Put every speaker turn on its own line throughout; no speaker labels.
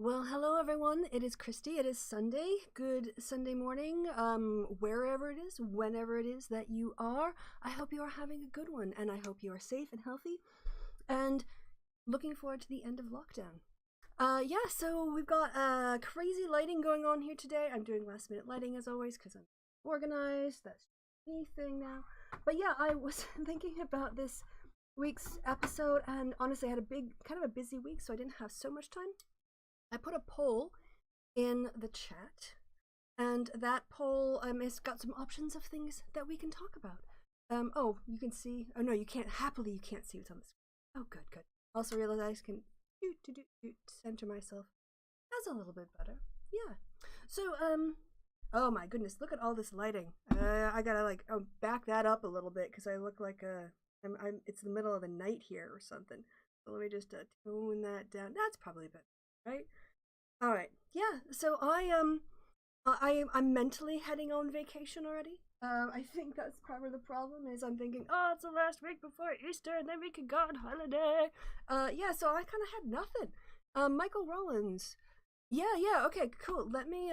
Well, hello everyone. It is Kristi. It is Sunday. Good Sunday morning. Wherever it is, whenever it is that you are, I hope you are having a good one, and I hope you are safe and healthy, and looking forward to the end of lockdown. Yeah. So we've got crazy lighting going on here today. I'm doing last minute lighting as always because I'm organized. That's me thing now. But yeah, I was thinking about this week's episode, and honestly, I had kind of a busy week, so I didn't have so much time. I put a poll in the chat, and that poll has got some options of things that we can talk about. Oh, you can see. Oh no, you can't. Happily, you can't see what's on the screen. Oh, good, good. Also realize I can center myself. That's a little bit better. Yeah. So, oh my goodness, look at all this lighting. I gotta back that up a little bit because I look like it's the middle of the night here or something. So let me just tone that down. That's probably better. Right? All right. Yeah. So I'm mentally heading on vacation already. I think that's probably the problem is I'm thinking, oh, it's the last week before Easter, and then we can go on holiday. Yeah. So I kind of had nothing. Michael Rowlands. Yeah. Yeah. Okay. Cool. Let me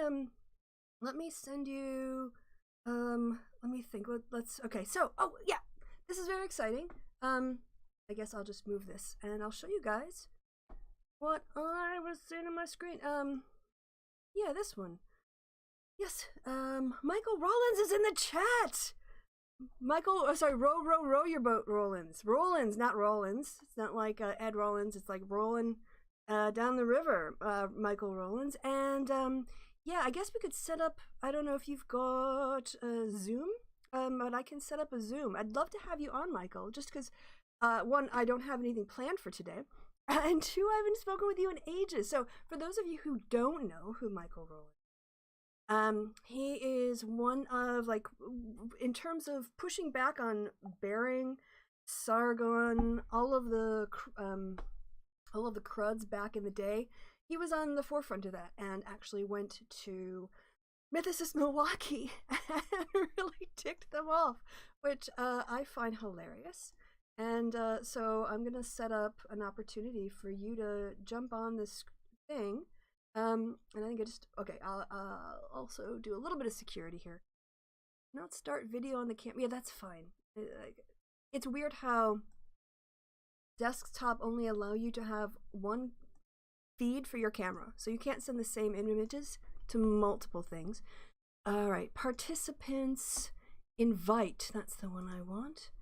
send you. Let me think. Let's. Okay. So. Oh yeah. This is very exciting. I guess I'll just move this, and I'll show you guys what I was seeing on my screen. Yeah, this one. Yes, Michael Rowlands is in the chat! Row your boat, Rowlands. Rowlands, not Rowlands. It's not like Ed Rowlands, it's like rolling down the river, Michael Rowlands. And, yeah, I guess we could set up, I don't know if you've got Zoom, but I can set up a Zoom. I'd love to have you on, Michael, just because, one, I don't have anything planned for today. And two, I haven't spoken with you in ages. So for those of you who don't know who Michael Rowlands, he is one of in terms of pushing back on Bering, Sargon, all of the cruds back in the day. He was on the forefront of that and actually went to Mythicist Milwaukee and really ticked them off, which I find hilarious. And so I'm going to set up an opportunity for you to jump on this thing. And I think I'll also do a little bit of security here. Not start video on the camera. Yeah, that's fine. It's weird how desktop only allow you to have one feed for your camera. So you can't send the same images to multiple things. All right, participants invite. That's the one I want.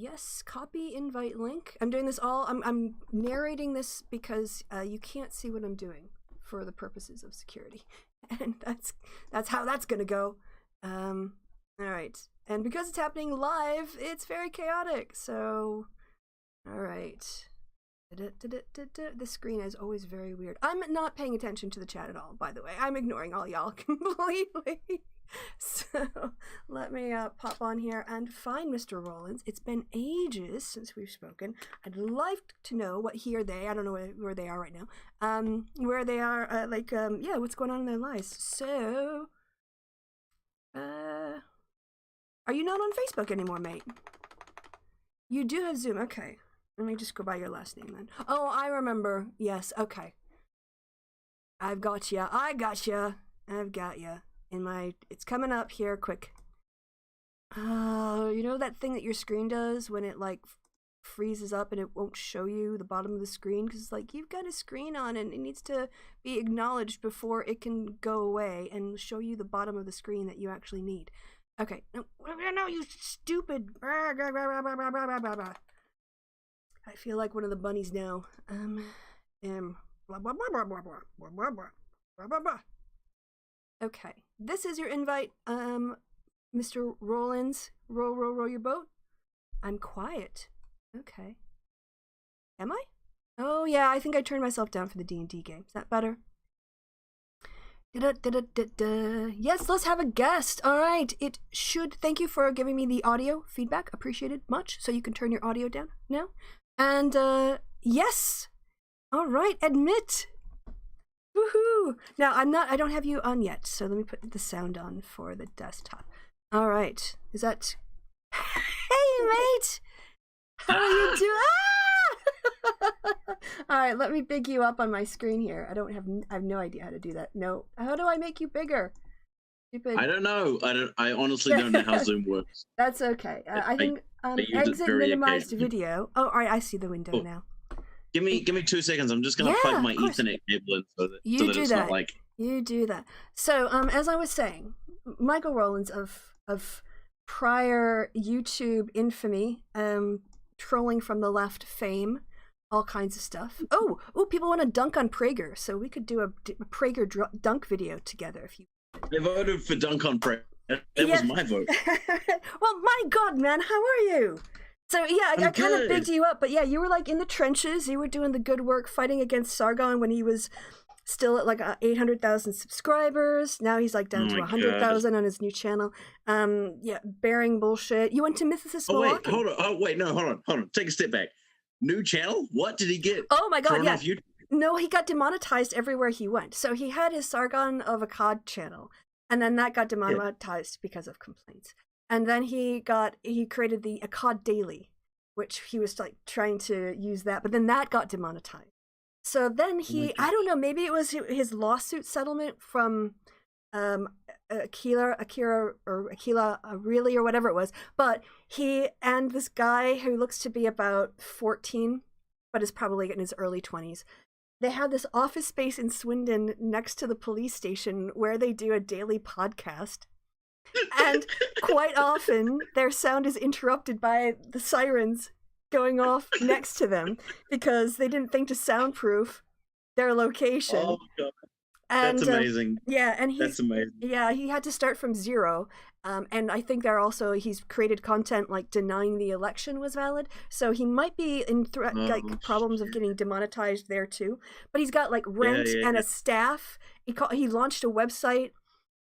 Yes, copy invite link. I'm doing this all, I'm narrating this because you can't see what I'm doing for the purposes of security. And that's how that's gonna go. All right. And because it's happening live, it's very chaotic. So, all right. The screen is always very weird. I'm not paying attention to the chat at all, by the way. I'm ignoring all y'all completely. So let me pop on here and find Mr. Rowlands. It's been ages since we've spoken. I'd like to know what he or they, I don't know where they are right now, where they are, yeah, what's going on in their lives. So, are you not on Facebook anymore, mate? You do have Zoom, okay. Let me just go by your last name then. Oh, I remember. Yes, okay. I've got ya. I've got ya. It's coming up here, quick. You know that thing that your screen does when it freezes up and it won't show you the bottom of the screen because you've got a screen on and it needs to be acknowledged before it can go away and show you the bottom of the screen that you actually need. Okay, no, you stupid. I feel like one of the bunnies now. Okay, this is your invite, Mr. Rowlands. Row your boat. I'm quiet. Okay. Am I? Oh yeah, I think I turned myself down for the D&D game. Is that better? Yes, let's have a guest. All right, it should. Thank you for giving me the audio feedback. Appreciated much. So you can turn your audio down now. And yes. All right, admit. Woohoo! Now I don't have you on yet, so let me put the sound on for the desktop. All right, is that? Hey, mate! How are you doing? All right, let me big you up on my screen here. I have no idea how to do that. No. How do I make you bigger? Stupid.
I don't know. I honestly don't know how Zoom works.
That's okay. I think
I use it
exit
very
minimized
occasionally.
video. Oh, all right, I see the window
Oh,
now.
give me 2 seconds. I'm just gonna
Yeah,
plug my
of course.
Ethernet cable in so that
You do
it's
that.
not like
You do that. So, as I was saying, Michael Rowlands of prior YouTube infamy, trolling from the left fame, all kinds of stuff. Oh, people want to dunk on Prager, so we could do a Prager dunk video together if you.
I voted for dunk on Prager. That was my vote.
Well, my God, man, how are you? So yeah, I kind of bigged you up, but yeah, you were like in the trenches. You were doing the good work, fighting against Sargon when he was still at like 800,000 subscribers. Now he's like down to 100,000 on his new channel. Yeah, bearing bullshit. You went to Mythicist Milwaukee.
Hold on. Oh wait, no, hold on. Take a step back. New channel? What did he get?
Oh my God, yeah.
No,
he got demonetized everywhere he went. So he had his Sargon of Akkad channel, and then that got demonetized because of complaints. And then he created the Akkad Daily, which he was like trying to use that, but then that got demonetized. So then I don't know, maybe it was his lawsuit settlement from Akila really, or whatever it was. But he and this guy who looks to be about 14, but is probably in his early 20s, they had this office space in Swindon next to the police station where they do a daily podcast. And quite often their sound is interrupted by the sirens going off next to them because they didn't think to soundproof their location.
Oh my God.
And,
that's amazing.
Yeah, and
that's amazing.
Yeah, he had to start from zero. And I think he's created content like denying the election was valid. So he might be in problems of getting demonetized there too. But he's got like rent and a staff. He launched a website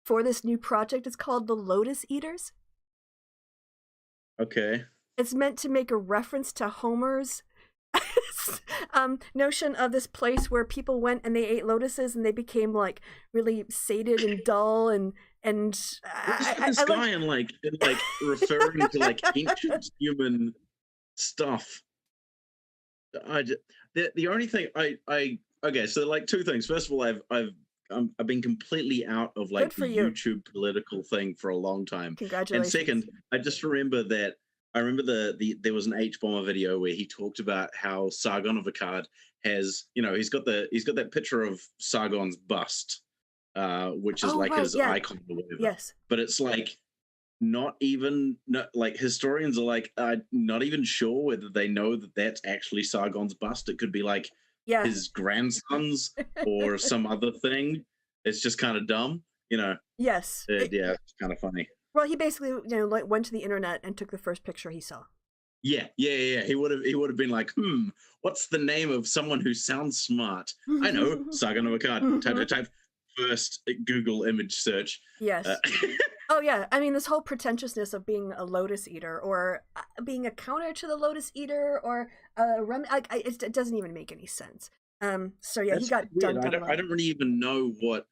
for this new project. It's called The Lotus Eaters.
Okay.
It's meant to make a reference to Homer's notion of this place where people went and they ate lotuses and they became like really sated and dull and
this guy and like referring to like ancient human stuff. The only thing okay, so like two things. First of all, I've been completely out of like the YouTube political thing for a long time.
Congratulations.
And second, I just remember that there was an H-Bomber video where he talked about how Sargon of Akkad has, he's got that picture of Sargon's bust, which is his icon or whatever.
Yes.
But it's like like historians are like not even sure whether they know that that's actually Sargon's bust. It could be like his grandson's or some other thing. It's just kind of dumb, Yes. Yeah, it's kind of funny.
Well, he basically, like went to the internet and took the first picture he saw.
Yeah. He would have been like, what's the name of someone who sounds smart? I know, Sargon of Akkad. Type first Google image search.
Yes. Oh yeah, I mean this whole pretentiousness of being a lotus eater or being a counter to the lotus eater or it doesn't even make any sense. So yeah, he got dunked on.
I don't really even know what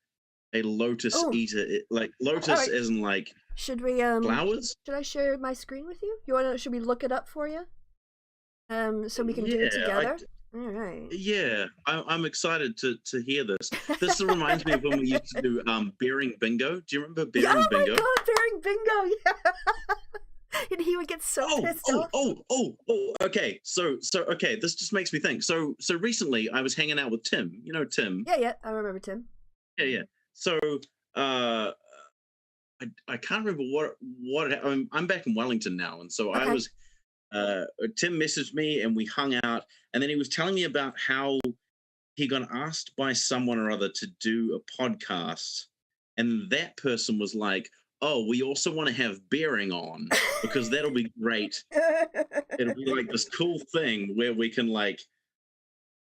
a lotus eater is. Like lotus isn't like.
Should we
flowers?
Should I share my screen with you? Should we look it up for you? So we can do it together. All right.
Yeah, I'm excited to hear this. This reminds me of when we used to do Bearing Bingo. Do you remember Bearing Bingo?
Oh my God, Bearing Bingo! Yeah. And he would get so pissed off.
Okay. So okay, this just makes me think. So recently I was hanging out with Tim. You know Tim?
Yeah, I remember Tim.
Yeah. So I can't remember what I'm back in Wellington now, and so I was. Tim messaged me and we hung out, and then he was telling me about how he got asked by someone or other to do a podcast, and that person was like, "Oh, we also want to have Bearing on because that'll be great. It'll be like this cool thing where we can like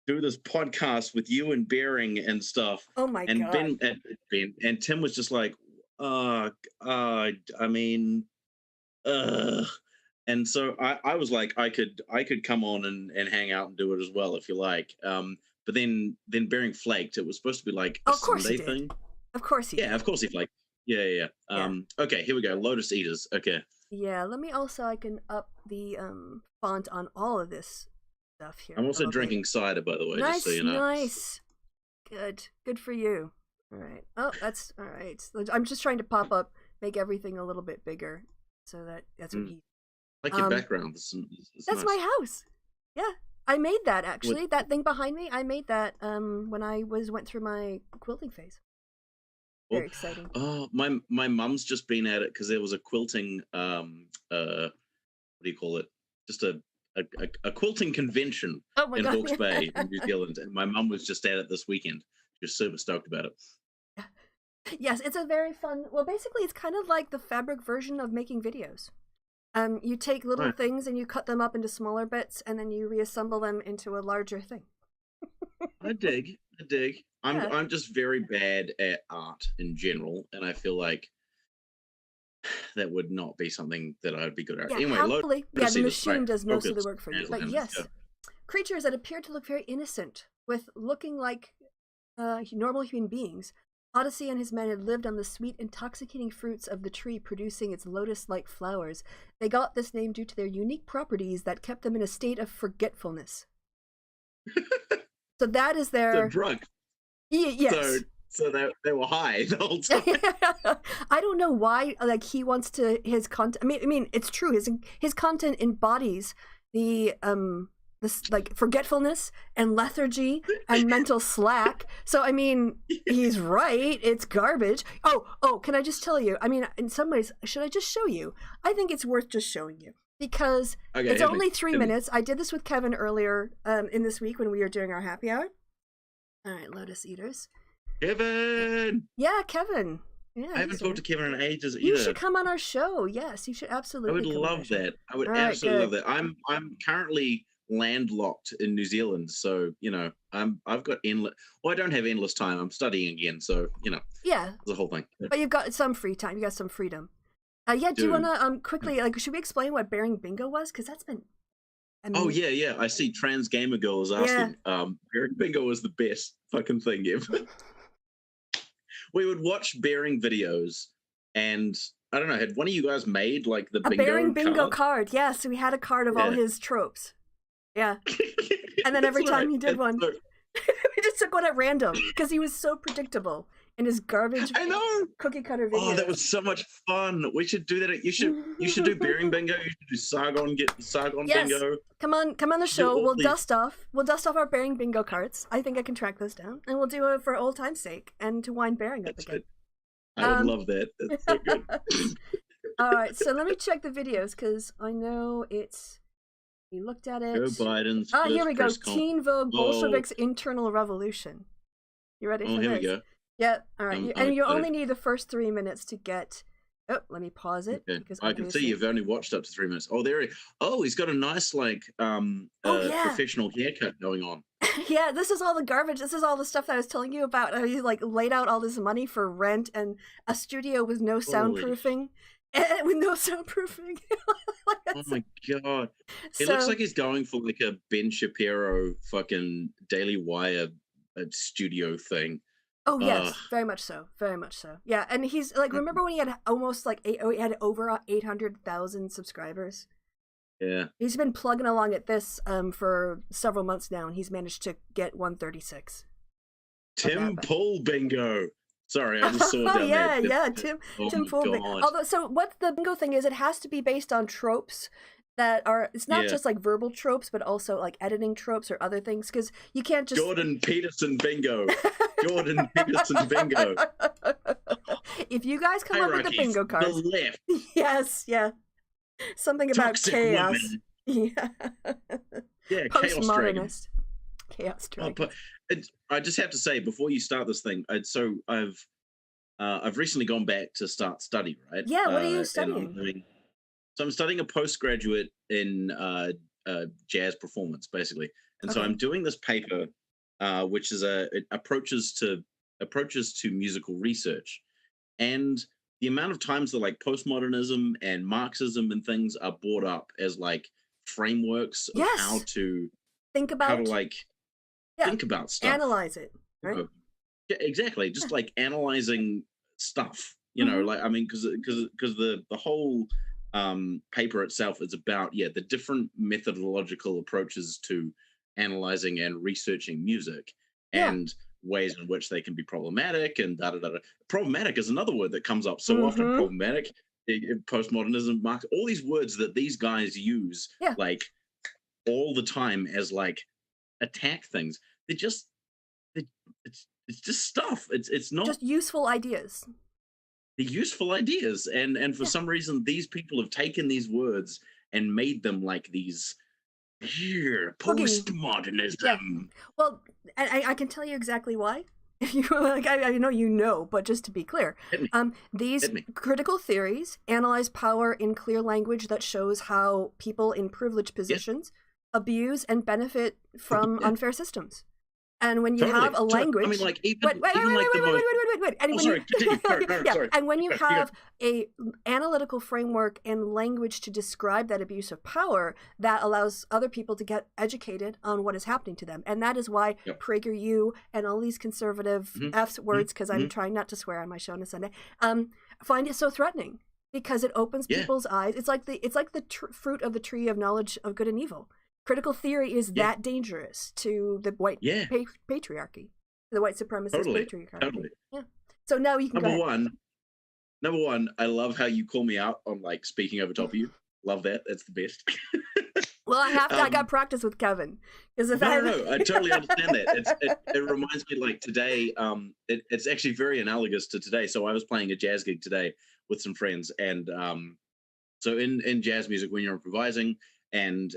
do this podcast with you and Bearing and stuff."
Oh my God!
And Tim was just like, I mean, and so I was like, I could come on and hang out and do it as well if you like. But then Bearing flaked. It was supposed to be like a Sunday thing.
Of course he did.
Yeah, of course he flaked. Yeah. Okay, here we go. Lotus Eaters. Okay.
Yeah, I can up the font on all of this stuff here.
I'm also
Okay.
drinking cider, by the way,
Nice,
just so you know.
nice. Good for you. All right. Oh, that's all right. I'm just trying to pop up, make everything a little bit bigger, so that's what you.
Like your background. It's
That's
nice.
my house. Yeah, I made that actually.
What?
That thing behind me, I made that when I went through my quilting phase. Very exciting.
Oh, my mum's just been at it because there was a quilting what do you call it? Just a quilting convention in
God.
Hawke's Bay in New Zealand, and my mum was just at it this weekend. She was super stoked about it.
Yes, it's a very fun. Well, basically, it's kind of like the fabric version of making videos. You take little things and you cut them up into smaller bits, and then you reassemble them into a larger thing.
I dig. I'm just very bad at art in general, and I feel like that would not be something that I'd be good at.
Yeah,
Anyway,
happily, the machine does most of the work for you.
Aslan,
But yes, creatures that appear to look very innocent, with looking like normal human beings. Odyssey and his men had lived on the sweet, intoxicating fruits of the tree producing its lotus-like flowers. They got this name due to their unique properties that kept them in a state of forgetfulness. So that is their
drug.
Yes.
So they were high the whole time.
I don't know why. Like he wants to his content. I mean, it's true. His content embodies the this like forgetfulness and lethargy and mental slack. So I mean, he's right. It's garbage. Oh, can I just tell you? I mean, in some ways, should I just show you? I think it's worth just showing you because it's only 3 minutes. I did this with Kevin earlier in this week when we were doing our happy hour. All right, Lotus Eaters.
Kevin.
Yeah, Kevin. Yeah,
I haven't talked to Kevin in ages either.
You should come on our show. Yes, you should absolutely.
I would love that. I would absolutely love that. I'm currently landlocked in New Zealand, so you know I've got endless. Well, I don't have endless time. I'm studying again, so you know.
Yeah.
The whole thing.
But you've got some free time. You got some freedom. Yeah. Do you want to quickly should we explain what Bearing Bingo was? Because that's been.
I mean, yeah. I see trans gamer girl is asking.
Yeah.
Bearing Bingo was the best fucking thing ever. We would watch Bearing videos, and I don't know. Had one of you guys made like the
Bearing Bingo card? Yeah. So we had a card of all his tropes. Yeah. And then every time he did one, we just took one at random because he was so predictable in his garbage.
I know.
Cookie cutter video.
Oh, that was so much fun. We should do that. You should do Bearing Bingo. You should do Sargon. Get Sargon Bingo. Come on
the show. We'll dust off our Bearing Bingo cards. I think I can track those down, and we'll do it for old time's sake and to wind Bearing up again.
I would love that. That's so good.
All right, so let me check the videos because I know it's. We looked at it.
Joe Biden's.
Here we go. Teen Vogue Bolsheviks Internal Revolution. You ready for this?
Here we go.
Yeah. All right. And you only need the first 3 minutes to get. Oh, let me pause it.
Okay. I can see you've only watched up to 3 minutes. Oh, he's got a nice professional haircut going on.
Yeah, this is all the garbage. This is all the stuff that I was telling you about. He like laid out all this money for rent and a studio with no soundproofing. And with no soundproofing.
Oh my god. It looks like he's going for like a Ben Shapiro fucking Daily Wire studio thing.
Oh yes, very much so. Very much so. Yeah, and he's like, remember when he had almost like he had over 800,000 subscribers?
Yeah.
He's been plugging along at this for several months now, and he's managed to get 136.
Tim Pool Bingo. Sorry, I just saw down there.
Yeah, Tim Pool Bingo. Although, so what the bingo thing is, it has to be based on tropes that are, it's not just like verbal tropes, but also like editing tropes or other things, because you can't just...
Jordan Peterson Bingo. Jordan Peterson Bingo.
If you guys come up with the bingo cards...
The left.
Yes, yeah. Something about
Toxic
chaos.
Woman.
Yeah.
Postmodernist.
Chaos Dragon.
But I just have to say, before you start this thing, so I've recently gone back to start study, right?
Yeah, what are you studying?
I'm studying a postgraduate in jazz performance, basically. And so I'm doing this paper, which is approaches to musical research. And the amount of times that like postmodernism and Marxism and things are brought up as like frameworks of how to think about stuff,
analyze it, right?
Yeah, exactly. Just like analyzing stuff, you know, like, I mean, because the whole paper itself is about the different methodological approaches to analyzing and researching music
Yeah.
and ways in which they can be problematic and da da da. Problematic is another word that comes up so often. Problematic, postmodernism, Marx, all these words that these guys use like all the time as like attack things. They're just it's just stuff. It's not
just useful ideas.
The useful ideas, and for some reason these people have taken these words and made them like these postmodernism.
Yeah. Well, I can tell you exactly why. If you like, I know you know, but just to be clear, these critical theories analyze power in clear language that shows how people in privileged positions abuse and benefit from unfair systems. And when you have a language,
I mean, like
wait. And when you have a analytical framework and language to describe that abuse of power, that allows other people to get educated on what is happening to them. And that is why PragerU and all these conservative F's words, because I'm trying not to swear on my show on a Sunday, find it so threatening because it opens people's eyes. It's like the fruit of the tree of knowledge of good and evil. Critical theory is that dangerous to the white patriarchy, the white supremacist patriarchy.
Totally.
Yeah. So now you can
Number one, I love how you call me out on like speaking over top of you. Love that. That's the best.
Well, I have to. I got practice with Kevin.
No, I totally understand that. It reminds me like today. It's actually very analogous to today. So I was playing a jazz gig today with some friends, and so in jazz music, when you're improvising and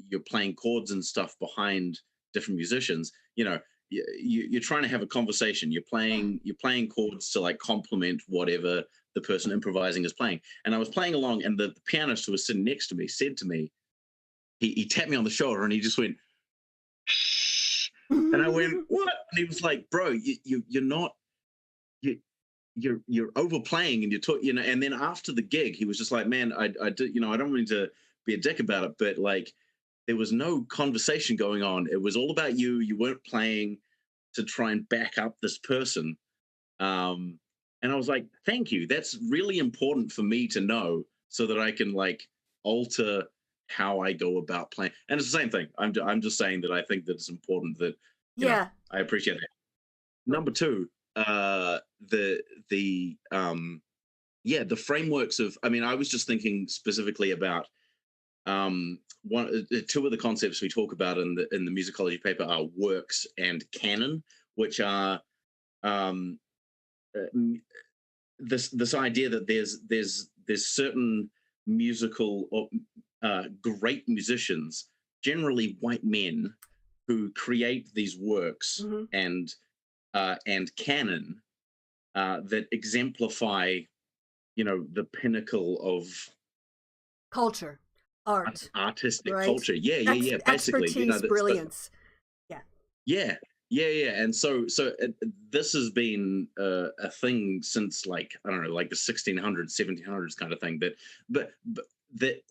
you're playing chords and stuff behind different musicians, you know, you're trying to have a conversation. You're playing chords to like complement whatever the person improvising is playing. And I was playing along, and the pianist who was sitting next to me said to me, he tapped me on the shoulder and he just went, shh. And I went, what? And he was like, bro, you're not, you're overplaying and you're talking, you know. And then after the gig, he was just like, man, I did, you know, I don't mean to be a dick about it, but like there was no conversation going on. It was all about you. You weren't playing to try and back up this person. And I was like, thank you. That's really important for me to know so that I can like alter how I go about playing. And it's the same thing. I'm just saying that I think that it's important that you know, I appreciate that. Number two, the frameworks of, I mean, I was just thinking specifically about two of the concepts we talk about in the musicology paper are works and canon, which are this idea that there's certain musical or great musicians, generally white men, who create these works and canon that exemplify, you know, the pinnacle of
culture, art,
artistic culture. Basically,
expertise,
you know,
brilliance.
And so this has been a thing since like, I don't know, like the 1600s, 1700s kind of thing, but that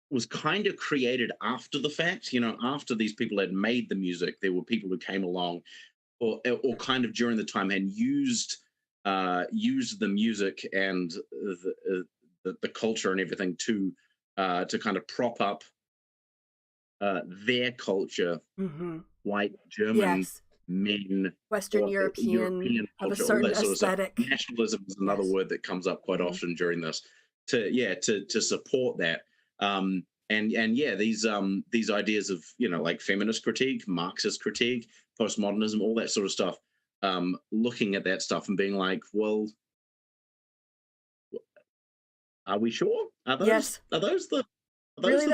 was kind of created after the fact. You know, after these people had made the music, there were people who came along or kind of during the time and used the music and the culture and everything to kind of prop up their culture, white German men,
Western European of a certain aesthetic.
Nationalism is another word that comes up quite often during this. To support that, these ideas of, you know, like feminist critique, Marxist critique, postmodernism, all that sort of stuff. Looking at that stuff and being like, well, are we sure? Are those the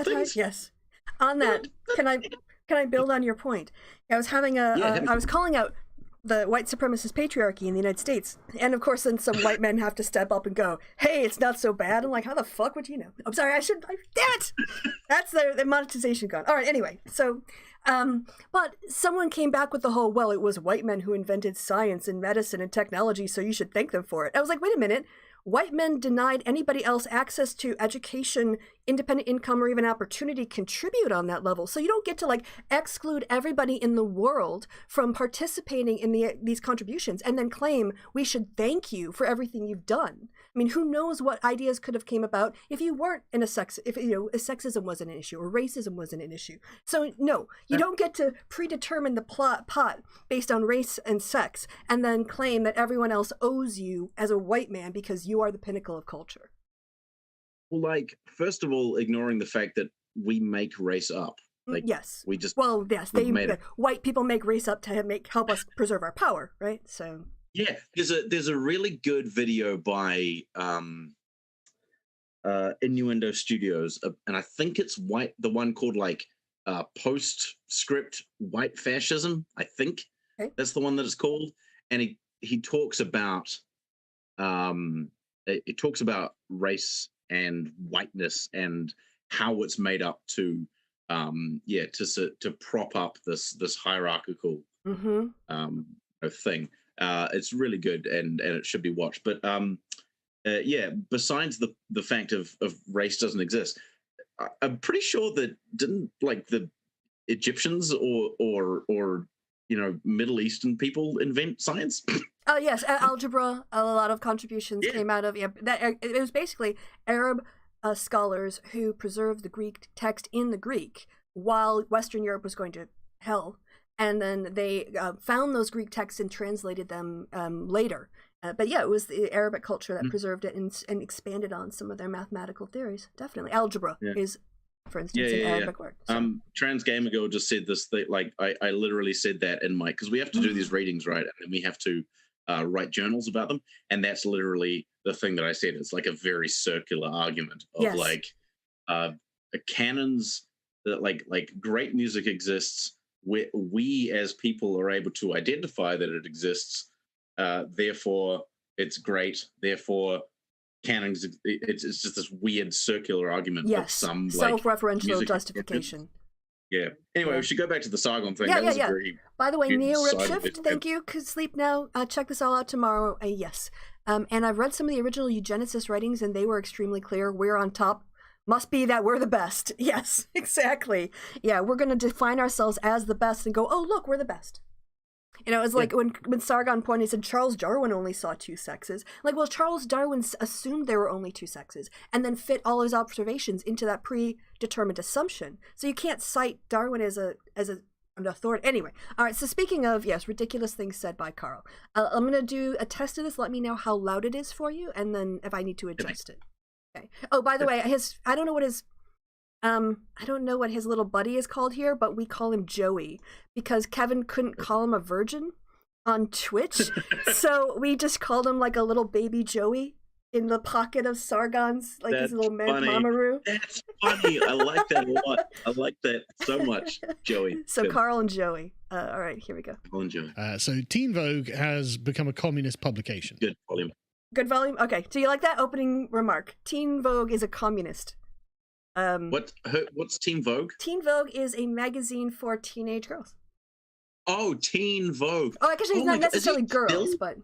things?
Yes. On that, can I build on your point? I was having I was calling out the white supremacist patriarchy in the United States, and of course, then some white men have to step up and go, "Hey, it's not so bad." I'm like, "How the fuck would you know?" I'm sorry, damn it! That's the monetization gone. All right, anyway, so. But someone came back with the whole, well, it was white men who invented science and medicine and technology, so you should thank them for it. I was like, wait a minute. White men denied anybody else access to education, independent income, or even opportunity contribute on that level. So you don't get to like exclude everybody in the world from participating in these contributions and then claim we should thank you for everything you've done. I mean, who knows what ideas could have came about if you weren't in if sexism wasn't an issue or racism wasn't an issue. So no, you don't get to predetermine the pot based on race and sex and then claim that everyone else owes you as a white man because you are the pinnacle of culture.
Well, like, first of all, ignoring the fact that we make race up. Like,
yes.
We just
white people make race up to help us preserve our power, right? So
yeah, there's a really good video by Innuendo Studios, and I think it's the one called like Postscript White Fascism. I think that's the one that it's called, and he talks about race and whiteness and how it's made up to prop up this hierarchical thing. It's really good and it should be watched. But besides the fact of race doesn't exist, I'm pretty sure that didn't like the Egyptians or Middle Eastern people invent science.
Oh yes, algebra. A lot of contributions came out of that. It was basically Arab scholars who preserved the Greek text in the Greek while Western Europe was going to hell, and then they found those Greek texts and translated them later. But yeah, it was the Arabic culture that preserved it and expanded on some of their mathematical theories. Definitely, algebra is, for instance, an Arabic word. So.
Trans Gamer Girl just said this thing, like I literally said that in my, because we have to do these readings, right, and then we have to write journals about them, and that's literally the thing that I said. It's like a very circular argument of like canons that like great music exists. We as people are able to identify that it exists. Therefore, it's great. Therefore, canons. It's just this weird circular argument of some
self-referential justification.
Yeah. Anyway, we should go back to the Sargon thing.
Yeah. By the way, Neo Ripshift, thank you. Cause sleep now. Check this all out tomorrow. Yes. And I've read some of the original eugenicist writings, and they were extremely clear. We're on top. Must be that we're the best. Yes, exactly. Yeah, we're going to define ourselves as the best and go, oh, look, we're the best. It was like when Sargon pointed, he said Charles Darwin only saw two sexes. Like, well, Charles Darwin assumed there were only two sexes and then fit all his observations into that predetermined assumption. So you can't cite Darwin as an authority. Anyway, all right, so speaking of, ridiculous things said by Carl, I'm going to do a test of this. Let me know how loud it is for you, and then if I need to adjust it. Okay. Oh, by the way, I don't know what his little buddy is called here, but we call him Joey because Kevin couldn't call him a virgin on Twitch. So we just called him like a little baby Joey in the pocket of Sargon's, like his little mamaroo.
That's funny. I like that a lot. I like that so much, Joey.
So good. Carl and Joey. All right, here we go.
Carl and Joey.
So Teen Vogue has become a communist publication.
Good volume.
Good volume? Okay, so you like that opening remark. Teen Vogue is a communist.
What's Teen Vogue?
Teen Vogue is a magazine for teenage girls.
Oh, Teen Vogue.
Oh, actually, it's not necessarily girls, but...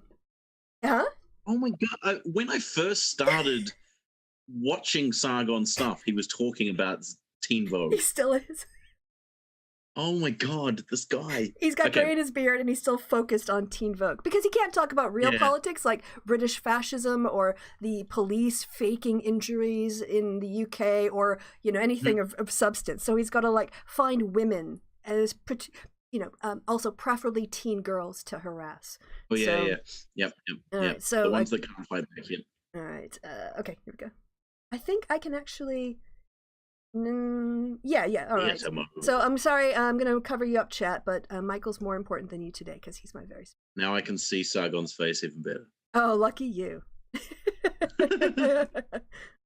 Huh?
Oh my God. When I first started watching Sargon stuff, he was talking about Teen Vogue.
He still is.
Oh my God, this guy.
He's got gray in his beard and he's still focused on Teen Vogue because he can't talk about real politics like British fascism or the police faking injuries in the UK or, anything of substance. So he's got to find women as, also preferably teen girls to harass.
Oh, yeah. Yep.
Right, so
the ones that can't fight back in.
All right. Okay, here we go. I think I can actually... all right. So I'm sorry, I'm going to cover you up, chat, but Michael's more important than you today because he's my very...
Now I can see Sargon's face even better.
Oh, lucky you.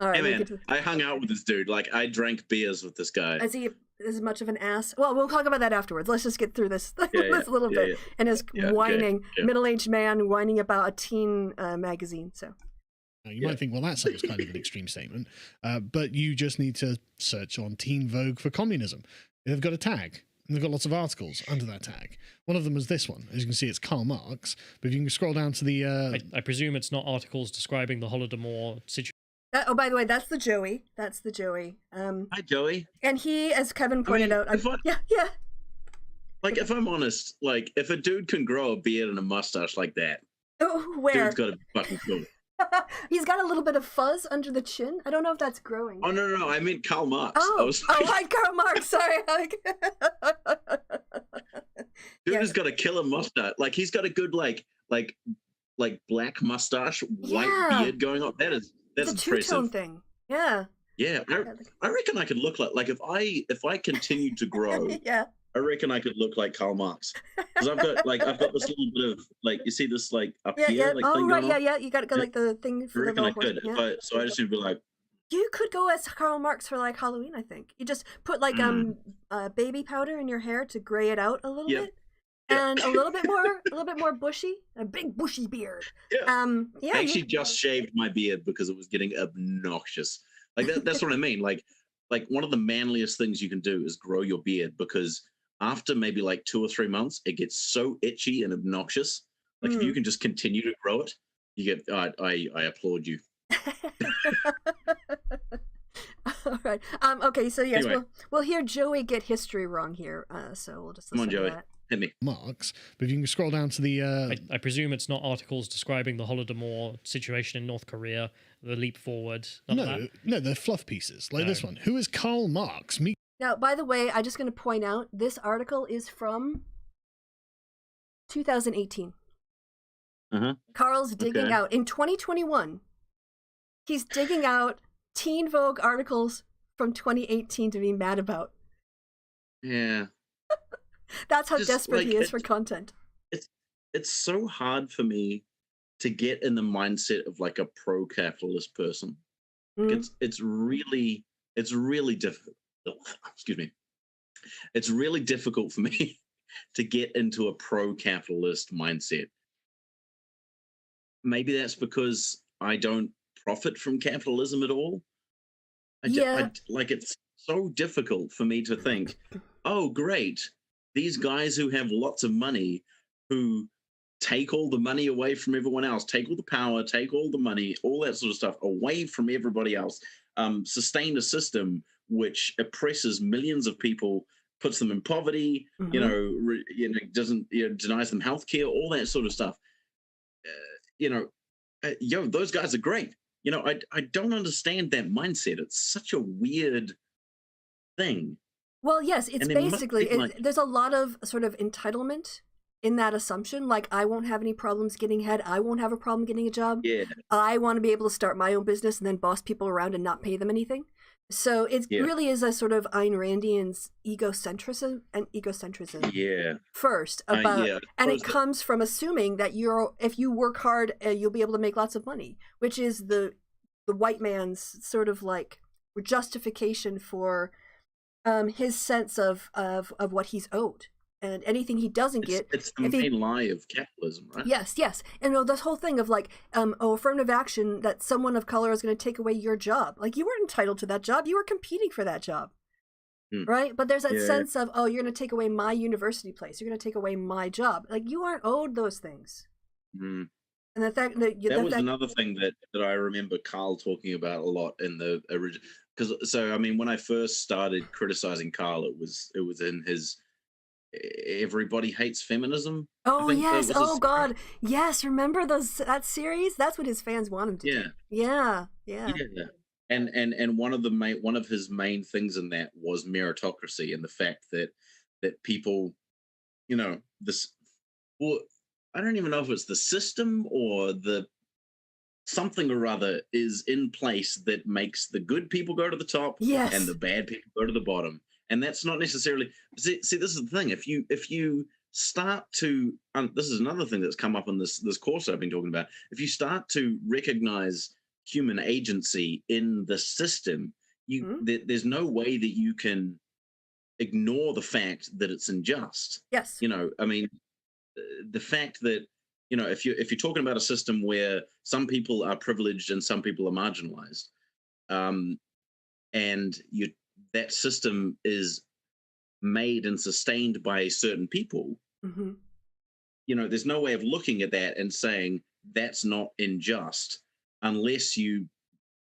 All right.
Hey, man, I hung out with this dude. I drank beers with this guy.
Is he as much of an ass? Well, we'll talk about that afterwards. Let's just get through this this little bit. Yeah. And his whining, middle-aged man whining about a teen magazine, so...
You might think, well, that sounds kind of an extreme statement, but you just need to search on Teen Vogue for communism. They've got a tag, and they've got lots of articles under that tag. One of them is this one. As you can see, it's Karl Marx, but if you can scroll down to the...
I presume it's not articles describing the Holodomor situation.
By the way, that's the Joey.
Hi, Joey.
And he, as Kevin pointed out... Yeah.
If I'm honest, if a dude can grow a beard and a mustache like that,
where?
Dude's got to be fucking cool.
He's got a little bit of fuzz under the chin. I don't know if that's growing.
Oh no, I meant Karl Marx.
Oh, right, Karl Marx. Sorry.
Dude has got a killer mustache. Like he's got a good like black mustache, white beard going on. That's
it's a
impressive.
two-tone thing. Yeah.
Yeah, I reckon I could look like if I continued to grow.
Yeah.
I reckon I could look like Karl Marx because I've got this little bit of like you see this like up here like
oh
thing
right,
going on?
yeah. You got like the thing for
I reckon
the
I could.
Yeah.
So I just need to be like.
You could go as Karl Marx for like Halloween. I think you just put like baby powder in your hair to gray it out a little bit, and a little bit more bushy, a big bushy beard.
Yeah. I actually just shaved my beard because it was getting obnoxious. Like that's what I mean. Like one of the manliest things you can do is grow your beard because after maybe like 2 or 3 months, it gets so itchy and obnoxious. Like if you can just continue to grow it, you get. I applaud you.
All right. Okay. So yes,
Anyway.
we'll hear Joey get history wrong here. So we'll just listen
Come on, Joey.
to that.
Hit me.
Marx, but if you can scroll down to the
I presume it's not articles describing the Holodomor situation in North Korea, the leap forward.
no, they're fluff pieces like this one. Who is Karl Marx?
Now, by the way, I'm just going to point out this article is from 2018. Carl's digging out in 2021. He's digging out Teen Vogue articles from 2018 to be mad about.
Yeah.
That's how desperate he is for content.
It's so hard for me to get in the mindset of like a pro-capitalist person. Like it's really difficult. Excuse me. It's really difficult for me to get into a pro-capitalist mindset. Maybe that's because I don't profit from capitalism at all. It's so difficult for me to think, oh, great. These guys who have lots of money, who take all the money away from everyone else, take all the power, take all the money, all that sort of stuff away from everybody else, sustain a system which oppresses millions of people, puts them in poverty, doesn't denies them healthcare, all that sort of stuff. Those guys are great. I don't understand that mindset. It's such a weird thing.
Well, yes, it's basically, there's a lot of sort of entitlement in that assumption. Like, I won't have any problems getting ahead. I won't have a problem getting a job.
Yeah.
I want to be able to start my own business and then boss people around and not pay them anything. So it really is a sort of Ayn Randian's egocentrism first about, and it comes from assuming that if you work hard, you'll be able to make lots of money, which is the white man's sort of like justification for his sense of what he's owed. And anything he doesn't get...
It's the main lie of capitalism, right?
Yes. And this whole thing of like, affirmative action, that someone of color is going to take away your job. Like, you weren't entitled to that job. You were competing for that job. Right? But there's that sense of, oh, you're going to take away my university place. You're going to take away my job. Like, you aren't owed those things. And the fact that... That was
another thing that I remember Carl talking about a lot in the original... Because, when I first started criticizing Carl, it was in his... Everybody Hates Feminism.
Oh yes! Oh God! Yes, remember that series? That's what his fans want him to do. Yeah.
And one of his main things in that was meritocracy and the fact that people, this. Well, I don't even know if it's the system or the something or other is in place that makes the good people go to the top and the bad people go to the bottom. And that's not necessarily see. This is the thing. If you start to, this is another thing that's come up in this course I've been talking about. If you start to recognize human agency in the system, there's no way that you can ignore the fact that it's unjust.
Yes.
The fact that if you're talking about a system where some people are privileged and some people are marginalized, and that system is made and sustained by certain people, there's no way of looking at that and saying that's not unjust unless you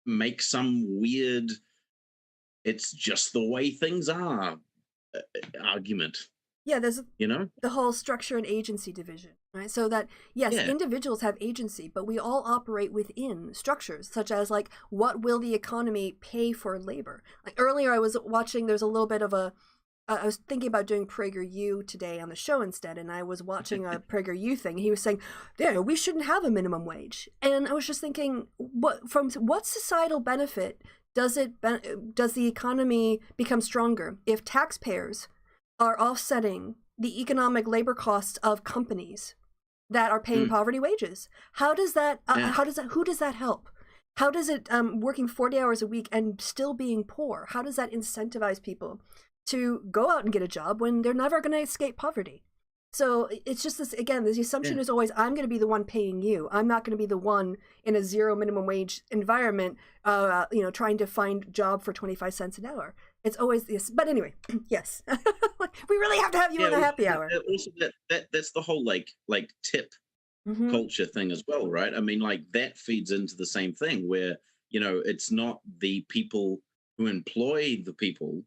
make some weird, it's just the way things are argument.
Yeah, there's the whole structure and agency division. Right? So that, yes,
Yeah.
individuals have agency, but we all operate within structures, such as like, what will the economy pay for labor? Like earlier I was watching, there's a little bit of I was thinking about doing PragerU today on the show instead, and I was watching a PragerU thing. He was saying, yeah, we shouldn't have a minimum wage. And I was just thinking, what societal benefit does the economy become stronger if taxpayers are offsetting the economic labor costs of companies that are paying poverty wages? How does that, who does that help? How does it, working 40 hours a week and still being poor, how does that incentivize people to go out and get a job when they're never going to escape poverty? So it's just this, again, the assumption is always, I'm going to be the one paying you. I'm not going to be the one in a zero minimum wage environment, trying to find a job for 25 cents an hour. It's always this. But anyway, yes, we really have to have you in a happy hour.
Also, that's the whole like tip culture thing as well, right? I mean, like that feeds into the same thing where, it's not the people who employ the people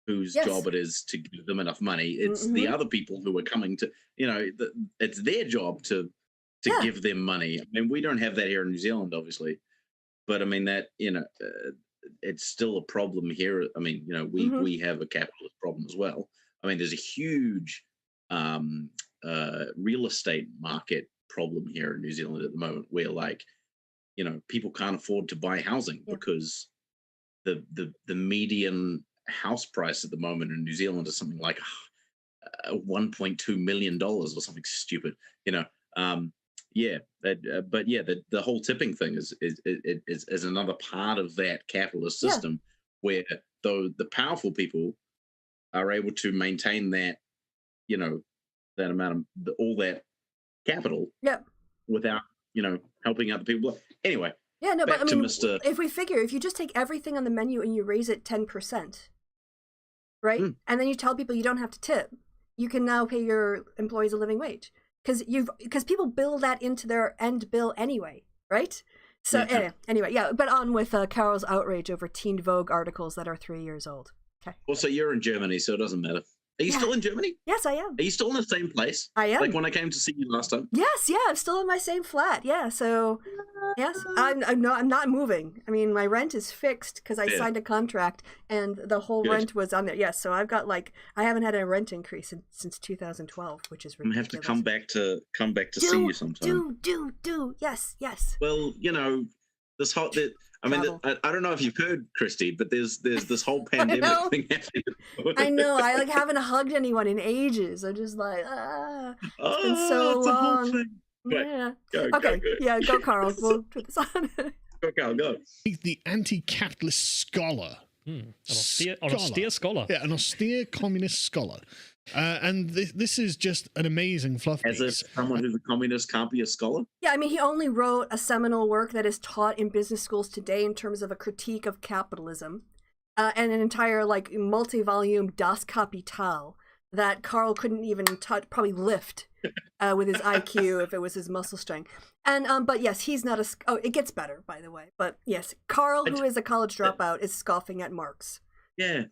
whose job it is to give them enough money. It's the other people who are coming to, it's their job to give them money. I mean, we don't have that here in New Zealand, obviously, but I mean that, it's still a problem here. I mean, we have a capitalist problem as well. I mean, there's a huge real estate market problem here in New Zealand at the moment where people can't afford to buy housing because the median house price at the moment in New Zealand is something like $1.2 million or something stupid, but the whole tipping thing is another part of that capitalist system where the powerful people are able to maintain that, that amount of all that capital without, helping out the people. Anyway.
Yeah, no, but I mean,
Mr.
if you just take everything on the menu and you raise it 10%, right? And then you tell people you don't have to tip, you can now pay your employees a living wage because people bill that into their end bill anyway, right? So anyway, but on with Carol's outrage over Teen Vogue articles that are 3 years old. Okay.
Also, you're in Germany, so it doesn't matter. Are you still in Germany?
Yes, I am.
Are you still in the same place?
I am.
Like when I came to see you last time?
Yes, I'm still in my same flat. Yeah, so yes, I'm not moving. I mean, my rent is fixed because I signed a contract and the whole rent was on there. Yes, so I've got I haven't had a rent increase since 2012, which is ridiculous.
I'm gonna have to come back to see you sometime.
Do. Yes.
Well, this whole I don't know if you've heard, Kristi, but there's this whole pandemic thing happening.
I know. I haven't hugged anyone in ages. I'm just like, it's been so
it's
long.
A whole thing.
Yeah.
Go,
okay.
Go.
Yeah, go, Carl. We'll put this on.
Go, Carl. Go.
The anti-capitalist scholar.
An austere scholar.
Yeah, an austere communist scholar. And this is just an amazing fluff piece.
As if someone who's a communist can't be a scholar?
Yeah, I mean, he only wrote a seminal work that is taught in business schools today in terms of a critique of capitalism, and an entire, multi-volume Das Kapital that Carl couldn't even probably lift with his IQ if it was his muscle strength. And, but yes, he's not it gets better, by the way. But yes, Carl, who is a college dropout, is scoffing at Marx.
Yeah.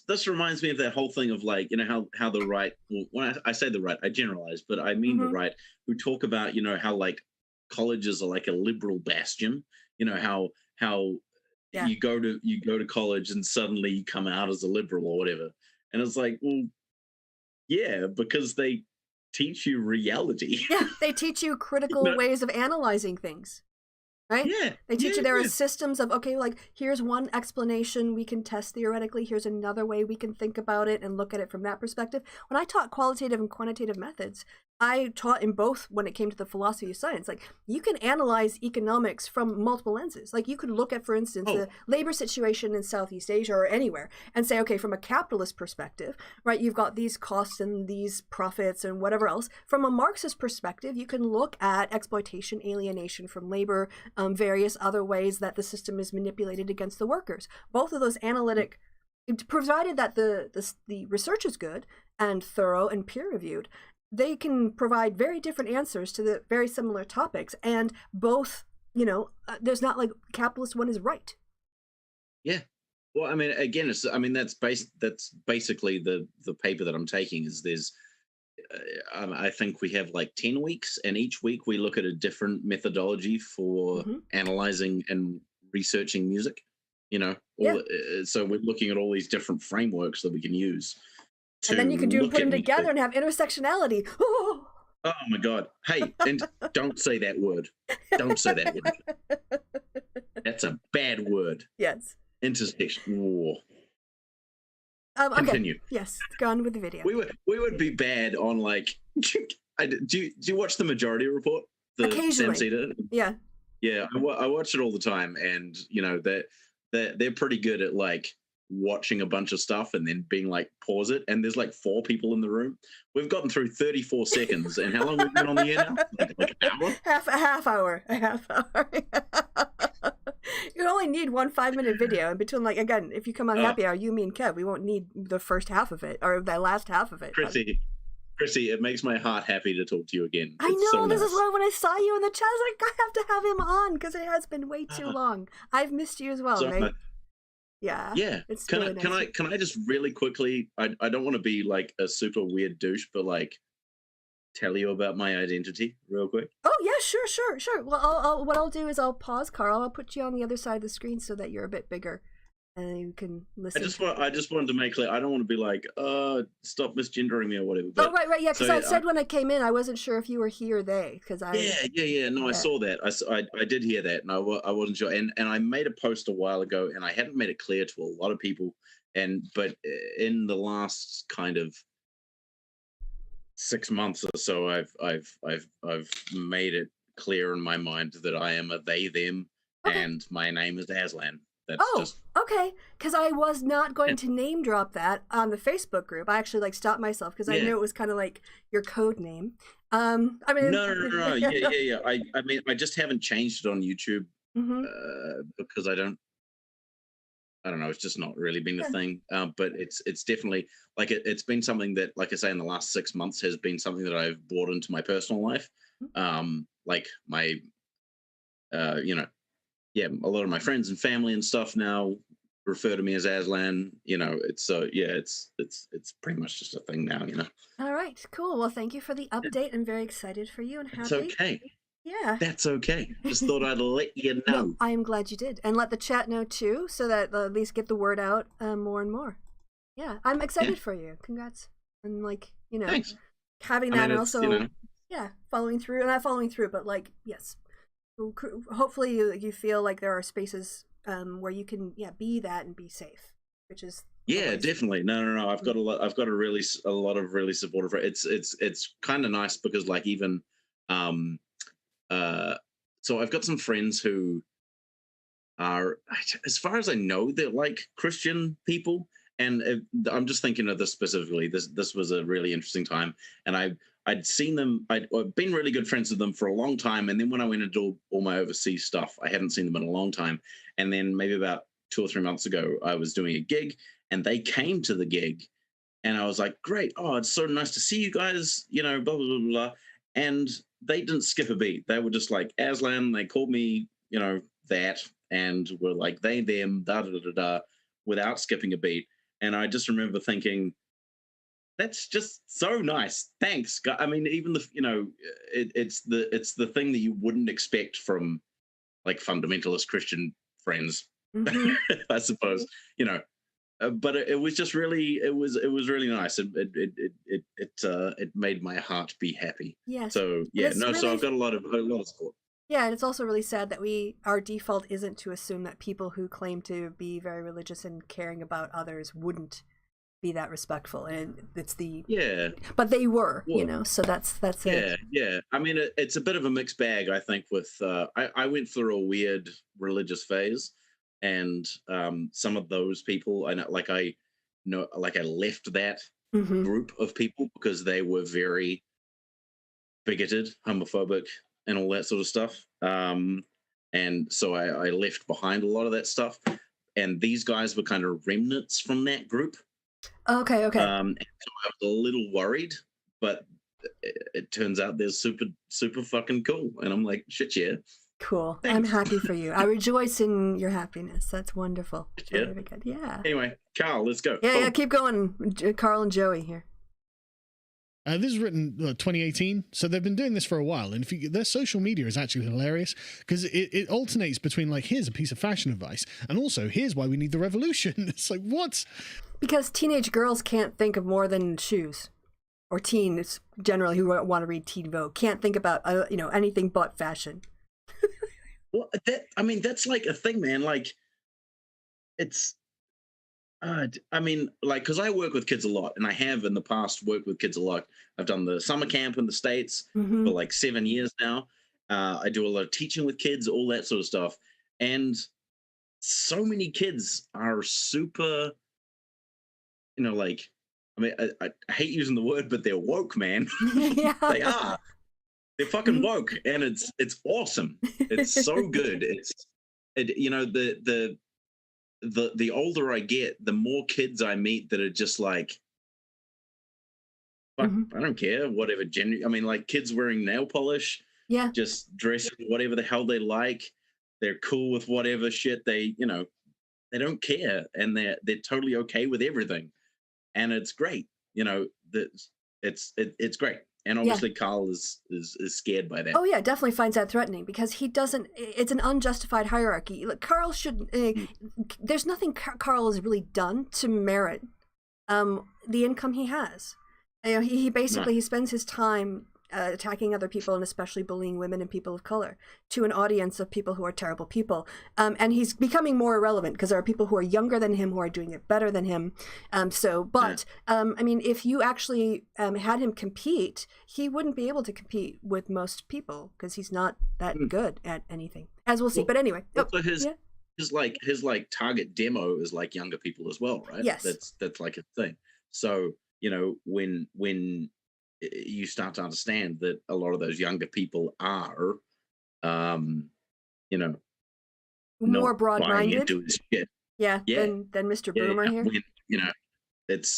This reminds me of that whole thing of how the right, when I say the right, I generalize, but I mean the right, who talk about, how colleges are like a liberal bastion, how you go to college and suddenly you come out as a liberal or whatever. And it's like, well, yeah, because they teach you reality.
Yeah, they teach you critical ways of analyzing things. Right?
Yeah.
They teach you there are systems of, here's one explanation we can test theoretically. Here's another way we can think about it and look at it from that perspective. When I taught qualitative and quantitative methods, I taught in both when it came to the philosophy of science. You can analyze economics from multiple lenses. You could look at, for instance, the labor situation in Southeast Asia or anywhere and say, okay, from a capitalist perspective, right, you've got these costs and these profits and whatever else. From a Marxist perspective, you can look at exploitation, alienation from labor, various other ways that the system is manipulated against the workers. Both of those analytic, provided that the research is good and thorough and peer-reviewed, they can provide very different answers to the very similar topics, and both, there's not capitalist one is right.
Yeah. Well, I mean, again, that's basically the paper that I'm taking is I think we have like 10 weeks, and each week we look at a different methodology for analyzing and researching music. So we're looking at all these different frameworks that we can use.
And then you can put them together and have intersectionality.
Oh my God. Hey, and don't say that word. Don't say that word. That's a bad word.
Yes.
Intersection. War.
Continue. Okay. Yes, go on with the video.
We would be bad on like. Do you watch the Majority Report? The
Occasionally.
Sam Cedar?
Yeah.
Yeah, I watch it all the time, and they're pretty good at like watching a bunch of stuff and then being like, pause it. And there's like 4 people in the room. We've gotten through 34 seconds, and how long have we been on the air now? Like an hour?
A half hour. You only need 1 5-minute video in between. Like, again, if you come on Happy Hour, you, me, and Kev, we won't need the first half of it or the last half of it.
Kristi, it makes my heart happy to talk to you again.
I know. This is why when I saw you in the chat, I was like, I have to have him on because it has been way too long. I've missed you as well, right? Yeah. It's
can
really nice.
Can I just really quickly? I don't want to be like a super weird douche, but like tell you about my identity real quick.
Oh yeah, sure. Well, what I'll do is I'll pause, Carl. I'll put you on the other side of the screen so that you're a bit bigger, and you can listen.
I just wanted to make clear. I don't want to be like, stop misgendering me or whatever. But,
right. Yeah, because I said when I came in, I wasn't sure if you were he or they. Because
Yeah. No, I saw that. I did hear that, and I wasn't sure. And I made a post a while ago, and I hadn't made it clear to a lot of people. But in the last kind of 6 months or so, I've made it clear in my mind that I am a they them, and my name is Aslan. That's
okay. Because I was not going to name drop that on the Facebook group. I actually stopped myself because I knew it was kind of like your code name. I mean,
no. Yeah. I mean, I just haven't changed it on YouTube because I don't know. It's just not really been a thing. But it's definitely like it's been something that, like I say, in the last 6 months has been something that I've brought into my personal life. Like my, a lot of my friends and family and stuff now refer to me as Aslan. It's pretty much just a thing now.
All right, cool. Well, thank you for the update. I'm very excited for you and happy.
It's okay.
Yeah.
That's okay. Just thought I'd let you know.
No, I am glad you did. And let the chat know too, so that they'll at least get the word out more and more. Yeah, I'm excited for you. Congrats. And
Thanks.
Having that and also, following through. Not following through, but yes. Hopefully you feel like there are spaces where you can be that and be safe, which is
definitely. No. I've got a lot of really supportive. It's kind of nice because like even so I've got some friends who are, as far as I know, they're like Christian people, and I'm just thinking of this specifically. This was a really interesting time, and I'd seen them. I'd been really good friends with them for a long time, and then when I went into all my overseas stuff, I hadn't seen them in a long time. And then maybe about 2 or 3 months ago, I was doing a gig, and they came to the gig, and I was like, "Great! Oh, it's so nice to see you guys." Blah blah blah blah. And they didn't skip a beat. They were just like Aslan. They called me, that, and were like they them da da da da without skipping a beat. And I just remember thinking, that's just so nice. Thanks. I mean, even it's the thing that you wouldn't expect from like fundamentalist Christian friends, I suppose. But it was just really, it was really nice. It made my heart be happy.
Yes.
So so I've got a lot of support.
Yeah, and it's also really sad that our default isn't to assume that people who claim to be very religious and caring about others wouldn't be that respectful, and it's but they were, so that's it.
Yeah. I mean, it's a bit of a mixed bag, I think. With I went through a weird religious phase, and some of those people, I left that group of people because they were very bigoted, homophobic, and all that sort of stuff. And so I left behind a lot of that stuff, and these guys were kind of remnants from that group.
Okay.
And so I was a little worried, but it turns out they're super, super fucking cool. And I'm like, shit, yeah.
Cool.
Thanks.
I'm happy for you. I rejoice in your happiness. That's wonderful.
Yeah.
Very good. Yeah.
Anyway, Carl, let's go.
Yeah, keep going. Carl and Joey here.
This is written 2018, so they've been doing this for a while. And their social media is actually hilarious because it alternates between like, here's a piece of fashion advice, and also here's why we need the revolution. It's like, what?
Because teenage girls can't think of more than shoes, or teens generally who want to read Teen Vogue can't think about anything but fashion.
Well, that's like a thing, man. Like, it's. Because I work with kids a lot, and I have in the past worked with kids a lot. I've done the summer camp in the States for like 7 years now. I do a lot of teaching with kids, all that sort of stuff. And so many kids are super, I hate using the word, but they're woke, man.
Yeah.
They are. They're fucking woke, and it's awesome. It's so good. The older I get, the more kids I meet that are just like, fuck, I don't care, whatever gender. I mean, like kids wearing nail polish, just dressing whatever the hell they like. They're cool with whatever shit they don't care, and they're totally okay with everything, and it's great. It's great. And obviously, Carl is scared by that.
Oh yeah, definitely finds that threatening because he doesn't. It's an unjustified hierarchy. Like, Carl should. There's nothing Carl has really done to merit the income he has. He basically he spends his time attacking other people and especially bullying women and people of color to an audience of people who are terrible people. And he's becoming more irrelevant because there are people who are younger than him who are doing it better than him. If you actually had him compete, he wouldn't be able to compete with most people because he's not that good at anything, as we'll see. But anyway.
His target demo is like younger people as well, right?
Yes.
That's like a thing. So, when you start to understand that a lot of those younger people are,
more broad-minded.
Than
Mr. Boomer here.
It's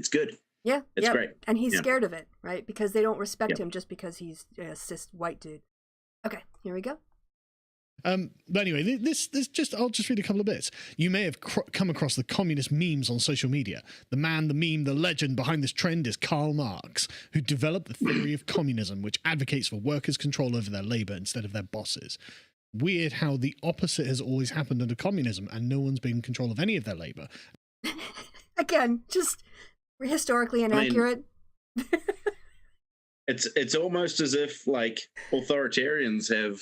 good.
Yeah,
it's great,
and he's scared of it, right? Because they don't respect him just because he's a cis white dude. Okay, here we go.
But anyway, I'll just read a couple of bits. You may have come across the communist memes on social media. The man, the meme, the legend behind this trend is Karl Marx, who developed the theory of communism, which advocates for workers' control over their labor instead of their bosses. Weird how the opposite has always happened under communism and no one's been in control of any of their labor.
Again, just historically inaccurate.
It's almost as if like authoritarians have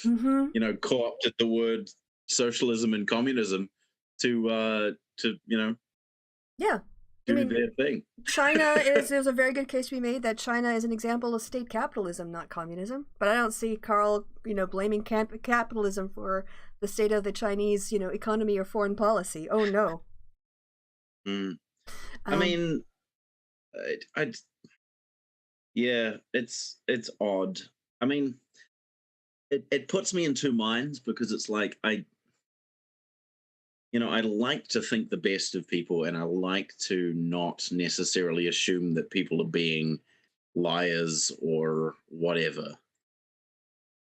co-opted the word socialism and communism to do their thing.
China there's a very good case to be made that China is an example of state capitalism, not communism. But I don't see Carl blaming capitalism for the state of the Chinese economy or foreign policy. Oh no.
It's odd. I mean, it puts me in two minds because it's like I like to think the best of people, and I like to not necessarily assume that people are being liars or whatever.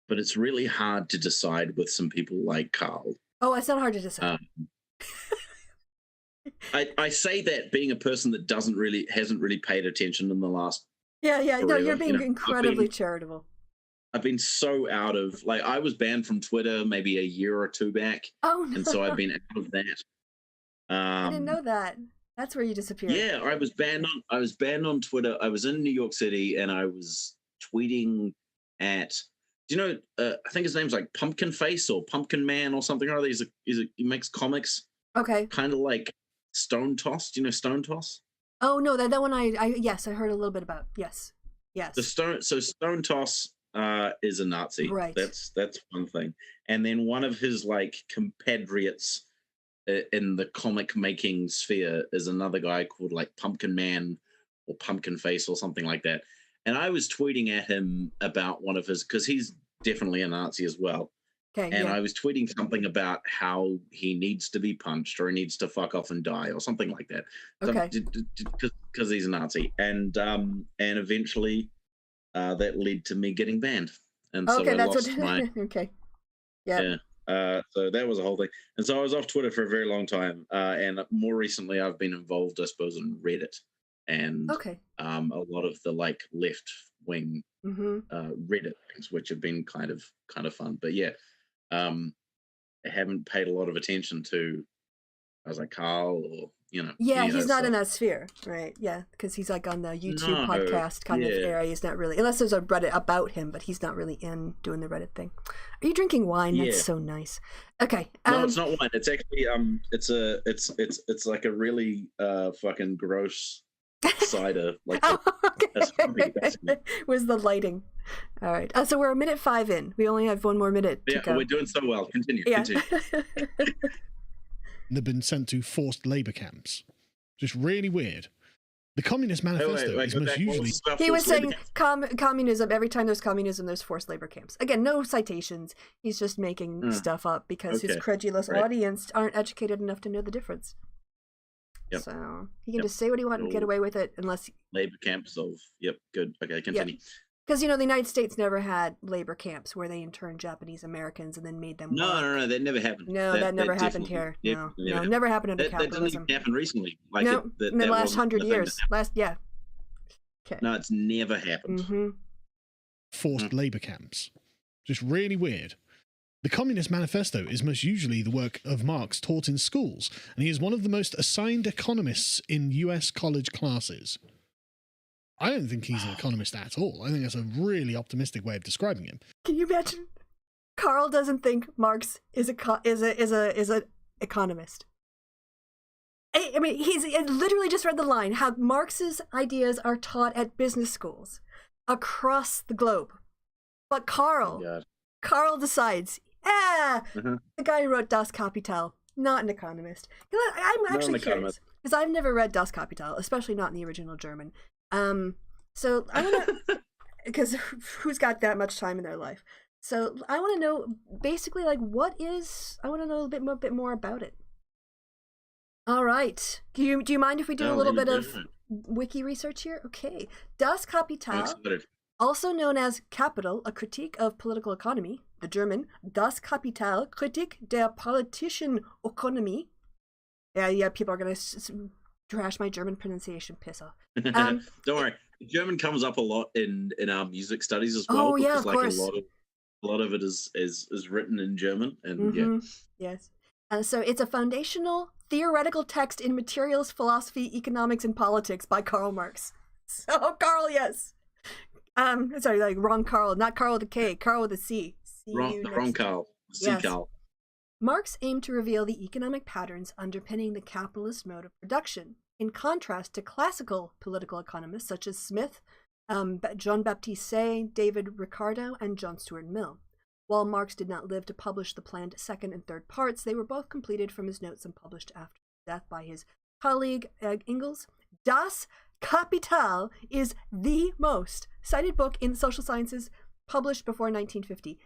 But it's really hard to decide with some people like Carl.
Oh, it's not hard to decide.
I say that being a person that hasn't really paid attention in the last.
Yeah. No, you're being incredibly charitable.
I've been so out of, like, I was banned from Twitter maybe a year or two back.
Oh, no.
And so I've been out of that.
I didn't know that. That's where you disappeared.
Yeah, I was banned on Twitter. I was in New York City and I was tweeting at, I think his name's like Pumpkin Face or Pumpkin Man or something or other. He makes comics.
Okay.
Kind of like Stone Toss. Do you know Stone Toss?
Oh no, that one I heard a little bit about. Yes.
Stone Toss is a Nazi.
Right.
That's one thing. And then one of his like compatriots in the comic making sphere is another guy called like Pumpkin Man or Pumpkin Face or something like that. And I was tweeting at him about one of his, because he's definitely a Nazi as well.
Okay.
And I was tweeting something about how he needs to be punched or he needs to fuck off and die or something like that.
Okay.
Because he's a Nazi. And eventually that led to me getting banned. And so I lost my...
Okay. Yeah.
So that was a whole thing. And so I was off Twitter for a very long time. And more recently, I've been involved, I suppose, in Reddit. and
Okay.
a lot of the like left wing
Mm-hmm.
Reddit things, which have been kind of fun. But yeah, I haven't paid a lot of attention to. I was like Carl, or
Yeah,
any of
he's
that
not in
stuff.
that sphere, right? Yeah, because he's like on the YouTube
No,
podcast kind of
yeah.
area. He's not really, unless there's a Reddit about him, but he's not really in doing the Reddit thing. Are you drinking wine?
Yeah.
That's so nice. Okay.
No, it's not wine. It's actually it's like a really fucking gross cider. Like
Oh,
a scrumpy, basically.
was the lighting. All right. So we're 1:05 in. We only have one more minute to
Yeah,
go.
we're doing so well. Continue.
Yeah.
Continue.
They've been sent to forced labor camps. Just really weird. The Communist Manifesto is
go
most
back. What
usually.
was this about
He was
forced labor
saying
camps?
communism. Every time there's communism, there's forced labor camps. Again, no citations. He's just making stuff up because his
Okay.
credulous
Right.
audience aren't educated enough to know the difference.
Yep.
So he can
Yep.
just say what he wants and get
Cool.
away with it, unless
Labor camps of good. Okay, continue.
because the United States never had labor camps where they interned Japanese Americans and then made them.
No,
work.
no, that never happened.
No, that never happened
definitely-
here.
definitely
No, never happened under
That didn't
capitalism.
even happen recently. Like
No, in the
that
last
wasn't
100
the thing that
years.
happened.
Yeah. Okay.
No, it's never happened.
Mm-hmm.
Forced labor camps. Just really weird. The Communist Manifesto is most usually the work of Marx taught in schools, and he is one of the most assigned economists in US college classes. I don't think he's an economist at all. I think that's a really optimistic way of describing him.
Can you imagine? Carl doesn't think Marx is a economist. I mean, he's literally just read the line how Marx's ideas are taught at business schools across the globe. But
Oh, God.
Carl decides,
Uh-huh.
the guy who wrote Das Kapital, not an economist. You know, I'm
Not
actually
an
curious
economist.
because I've never read Das Kapital, especially not in the original German. So I want to, because who's got that much time in their life? So I want to know basically like I want to know a bit more about it. All right. Do you mind if we do a little bit of wiki research here? Okay. Das
I'm
Kapital,
excited.
also known as Capital, a critique of political economy, the German Das Kapital, Kritik der politischen Ökonomie. Yeah, people are going to trash my German pronunciation. Piss off.
Don't worry. German comes up a lot in our music studies as well.
Oh, yeah,
because
of
like
course.
a lot of it is written in German, and
Yes. So it's a foundational theoretical text in materials, philosophy, economics, and politics by Karl Marx. So Carl, yes. Sorry, like wrong Carl, not Carl with a K, Carl with a C. See you
wrong
next-
Carl.
Yes.
Carl.
Marx aimed to reveal the economic patterns underpinning the capitalist mode of production, in contrast to classical political economists such as Smith, Jean-Baptiste Say, David Ricardo, and John Stuart Mill. While Marx did not live to publish the planned second and third parts, they were both completed from his notes and published after his death by his colleague Engels. Das Kapital is the most cited book in the social sciences published before 1950.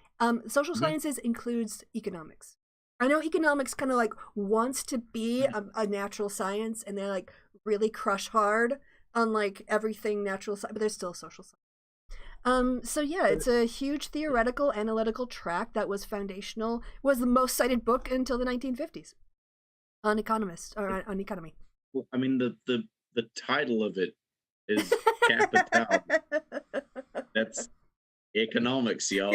Social sciences includes economics. I know economics kind of like wants to be a natural science, and they like really crush hard on like everything natural science, but there's still social science. So yeah, it's a huge theoretical analytical track that was foundational, was the most cited book until the 1950s on economists or on economy.
Well, I mean, the title of it is Capital. That's economics, y'all.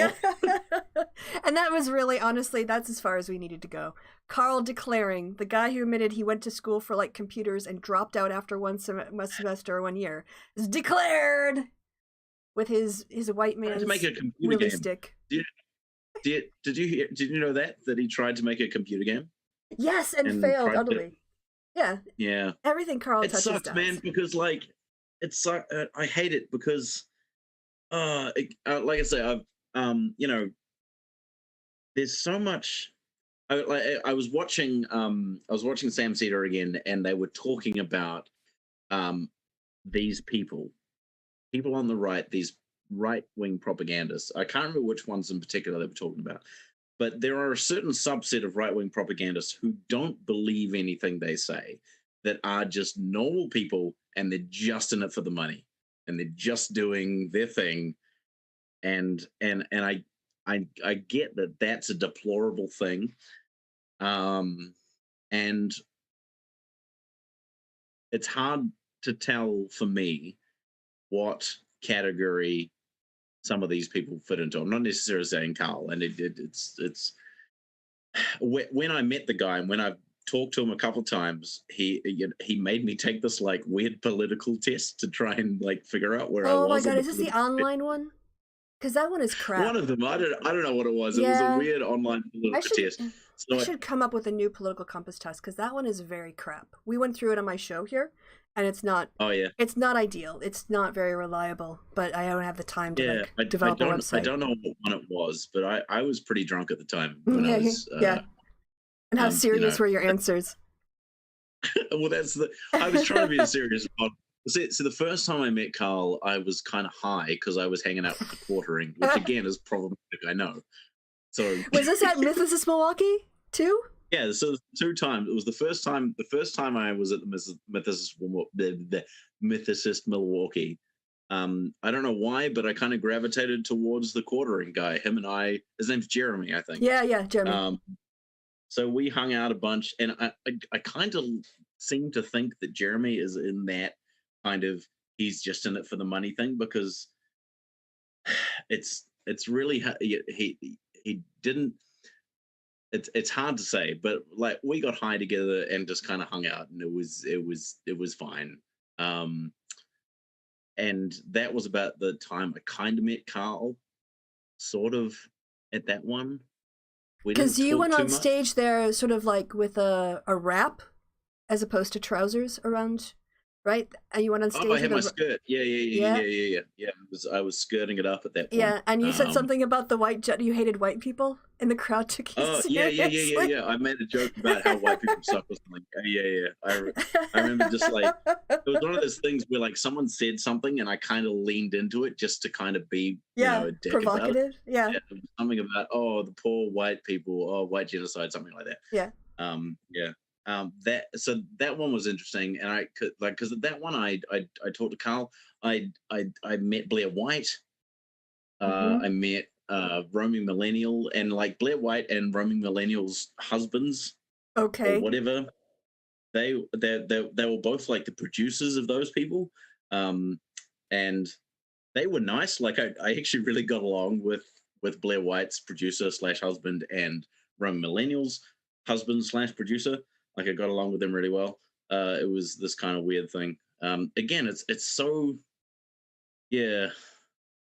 And that was really, honestly, that's as far as we needed to go. Carl declaring, the guy who admitted he went to school for like computers and dropped out after one semester or 1 year, is declared with his white man's
to make a computer
willy
game.
stick.
Did you know that he tried to make a computer game?
Yes, and failed utterly. Yeah.
Yeah.
Everything Carl
It
touches
sucks,
does.
man, because like it's I hate it because like I say, I've there's so much. I was watching Sam Cedar again, and they were talking about these people on the right, these right-wing propagandists. I can't remember which ones in particular they were talking about, but there are a certain subset of right-wing propagandists who don't believe anything they say, that are just normal people, and they're just in it for the money, and they're just doing their thing, and I get that that's a deplorable thing, and it's hard to tell for me what category some of these people fit into. I'm not necessarily saying Carl, and it's when I met the guy and when I've talked to him a couple of times, he made me take this like weird political test to try and like figure out where I was.
Oh my god, is this the online one? Because that one is crap.
One of them, I don't know what it was.
Yeah.
It was a weird online political test.
So I should come up with a new political compass test because that one is very crap. We went through it on my show here, and it's not.
Oh yeah.
It's not ideal. It's not very reliable. But I don't have the time to develop a website.
I don't know what one it was, but I was pretty drunk at the time when I was.
And how serious were your answers?
Well, I was trying to be as serious. So the first time I met Carl, I was kind of high because I was hanging out with the quartering, which again is problematic, I know. So
was this at Mythicist Milwaukee too?
Yeah, so 2 times. It was the first time. The first time I was at the Mythicist Milwaukee. I don't know why, but I kind of gravitated towards the quartering guy. Him and I. His name's Jeremy, I think.
Yeah, Jeremy.
So we hung out a bunch, and I kind of seem to think that Jeremy is in that kind of he's just in it for the money thing, because it's really he didn't. It's hard to say, but like we got high together and just kind of hung out, and it was fine. And that was about the time I kind of met Carl, sort of at that one.
Because you went on stage there sort of like with a wrap as opposed to trousers around, right? And you went on stage.
Oh, I had my skirt. Yeah. I was skirting it up at that point.
Yeah, and you said something about the you hated white people, and the crowd took you seriously.
Yeah. I made a joke about how white people suck or something. Yeah. I remember just like it was one of those things where like someone said something and I kind of leaned into it just to kind of be a dick
provocative.
About it.
Yeah.
Something about the poor white people, white genocide, something like that.
Yeah.
That one was interesting, and I could because that one I talked to Carl. I met Blair White. I met roaming millennial, and like Blair White and roaming millennials' husbands.
Okay.
Or whatever. They were both like the producers of those people, and they were nice. Like I actually really got along with Blair White's producer / husband and roaming millennials' husband / producer. Like I got along with them really well. It was this kind of weird thing. Again, it's so, yeah.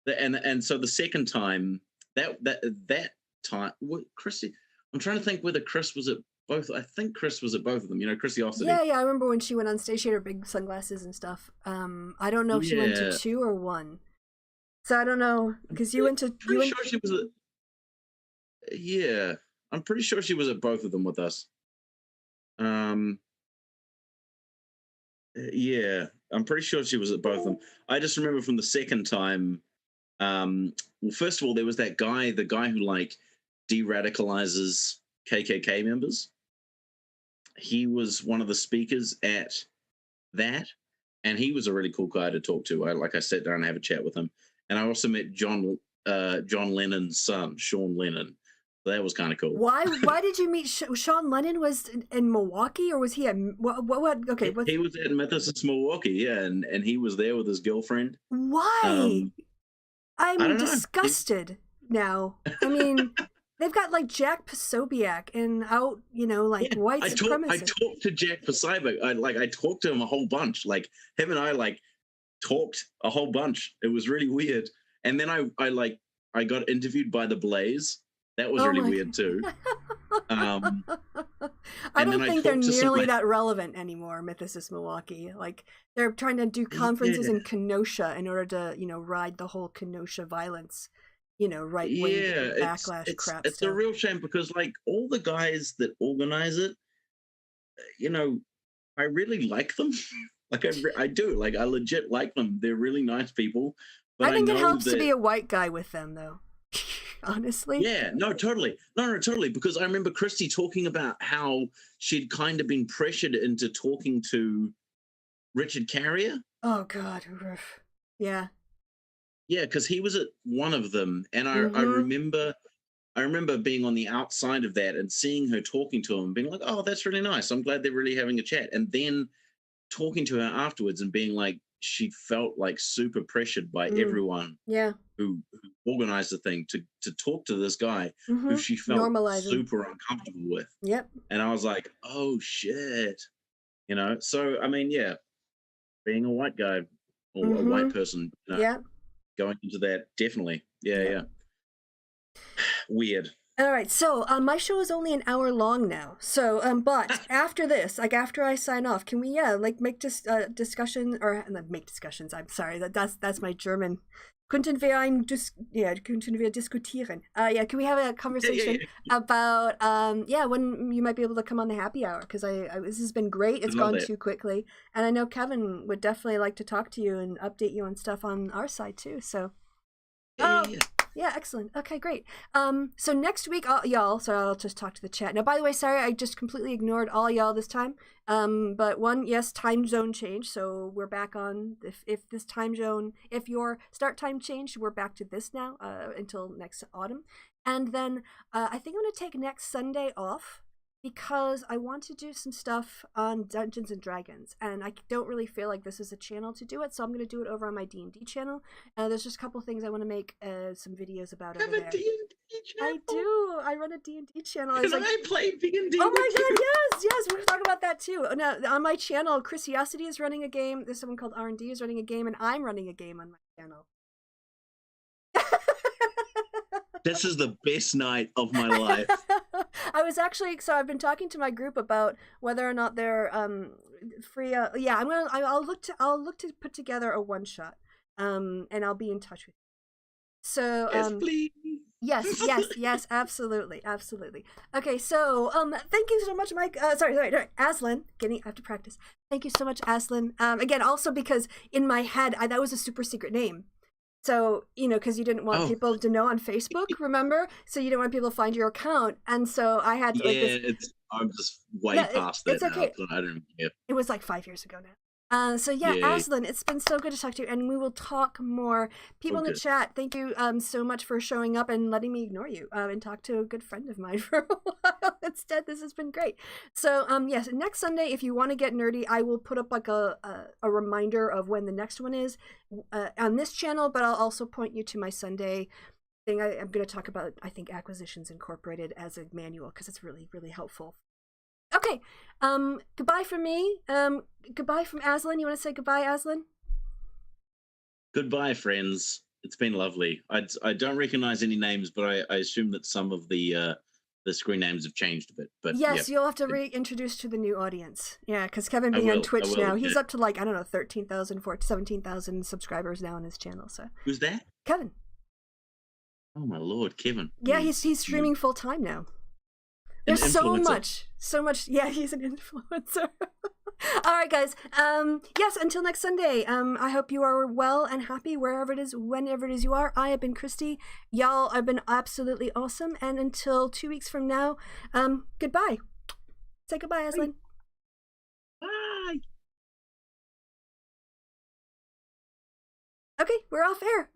And so the second time that time, Kristi, I'm trying to think whether Chris was at both. I think Chris was at both of them. Kristi Ossity.
Yeah. I remember when she went on stage. She had her big sunglasses and stuff. I don't know if she went to 2 or 1. So I don't know because you went to.
Sure she was at. Yeah, I'm pretty sure she was at both of them with us. Yeah, I'm pretty sure she was at both of them. I just remember from the second time. Well, first of all, there was that guy, the guy who like de-radicalizes KKK members. He was one of the speakers at that, and he was a really cool guy to talk to. I sat down and have a chat with him, and I also met John Lennon's son, Sean Lennon. So that was kind of cool.
Why did you meet Sean Lennon? Was in Milwaukee, or was he at what? Okay,
he was at Mythicist Milwaukee, yeah, and he was there with his girlfriend.
Why? I'm disgusted now. I mean, they've got like Jack Posobiec and out, white supremacists.
I talked to Jack Posobiec. I talked to him a whole bunch. Like him and I talked a whole bunch. It was really weird. And then I got interviewed by the Blaze. That was really weird too.
I don't think they're nearly that relevant anymore, Mythicist Milwaukee. Like they're trying to do conferences in Kenosha in order to, ride the whole Kenosha violence, right wing backlash crap.
It's a real shame because like all the guys that organize it, I really like them. Like I do. Like I legit like them. They're really nice people. But
I think it helps to be a white guy with them though. Honestly.
Yeah, no, totally. No, totally. Because I remember Kristi talking about how she'd kind of been pressured into talking to Richard Carrier.
Oh, God. Yeah.
Yeah, because he was at one of them. And I remember being on the outside of that and seeing her talking to him and being like, oh, that's really nice. I'm glad they're really having a chat. And then talking to her afterwards and being like, she felt like super pressured by everyone
Yeah.
who organized the thing to talk to this guy who she felt
Normalizing.
super uncomfortable with.
Yep.
And I was like, oh shit. You know, so I mean, yeah, being a white guy or a white person, you know,
Yeah.
going into that, definitely. Yeah. Weird.
All right, so my show is only an hour long now. So, but after this, like after I sign off, can we, like make discussion or not make discussions? I'm sorry, that's my German. Könnten wir diskutieren? Yeah, can we have a conversation about when you might be able to come on the happy hour? Because this has been great. It's gone too quickly, and I know Kevin would definitely like to talk to you and update you on stuff on our side too. So. Yeah, excellent. Okay, great. So next week, y'all, so I'll just talk to the chat. Now, by the way, sorry, I just completely ignored all y'all this time. But yes, time zone change. So we're back on, if this time zone, if your start time changed, we're back to this now until next autumn. And then I think I'm going to take next Sunday off because I want to do some stuff on Dungeons and Dragons, and I don't really feel like this is a channel to do it, so I'm going to do it over on my D&D channel. There's just a couple things I want to make some videos about over there.
D&D channel?
I do. I run a D&D channel.
Because I play D&D.
Oh my god, yes, we're going to talk about that too. Now, on my channel, Kristi is running a game, there's someone called R&D is running a game, and I'm running a game on my channel.
This is the best night of my life.
I've been talking to my group about whether or not they're free. I'll look to put together a one shot. And I'll be in touch with you. So
yes, please.
Yes, absolutely. Okay, so thank you so much, Mike. Sorry, Aslan. I have to practice. Thank you so much, Aslan. Again, also because in my head that was a super secret name. So, because you didn't want people to know on Facebook, remember? So you didn't want people to find your account. And so I had to
I'm just way past that. It's okay. Now. I don't care.
It was like 5 years ago now. Aslan, it's been so good to talk to you, and we will talk more. People in the chat, thank you so much for showing up and letting me ignore you and talk to a good friend of mine for a while instead. This has been great. So, yes, next Sunday, if you want to get nerdy, I will put up like a reminder of when the next one is on this channel, but I'll also point you to my Sunday thing. I'm going to talk about, I think, Acquisitions Incorporated as a manual because it's really, really helpful. Okay, goodbye from me. Goodbye from Aslan. You want to say goodbye, Aslan?
Goodbye, friends. It's been lovely. I don't recognize any names, but I assume that some of the screen names have changed a bit. But
yes, you'll have to reintroduce to the new audience. Yeah, because Kevin being on Twitch now, he's up to 13,000, 17,000 subscribers now on his channel. So
who's that?
Kevin.
Oh my lord, Kevin.
Yeah, he's streaming full time now. There's so much. Yeah, he's an influencer. All right, guys. Yes, until next Sunday. I hope you are well and happy wherever it is, whenever it is you are. I have been Kristi. Y'all have been absolutely awesome. And until 2 weeks from now, goodbye. Say goodbye, Aslan.
Bye.
Okay, we're off air.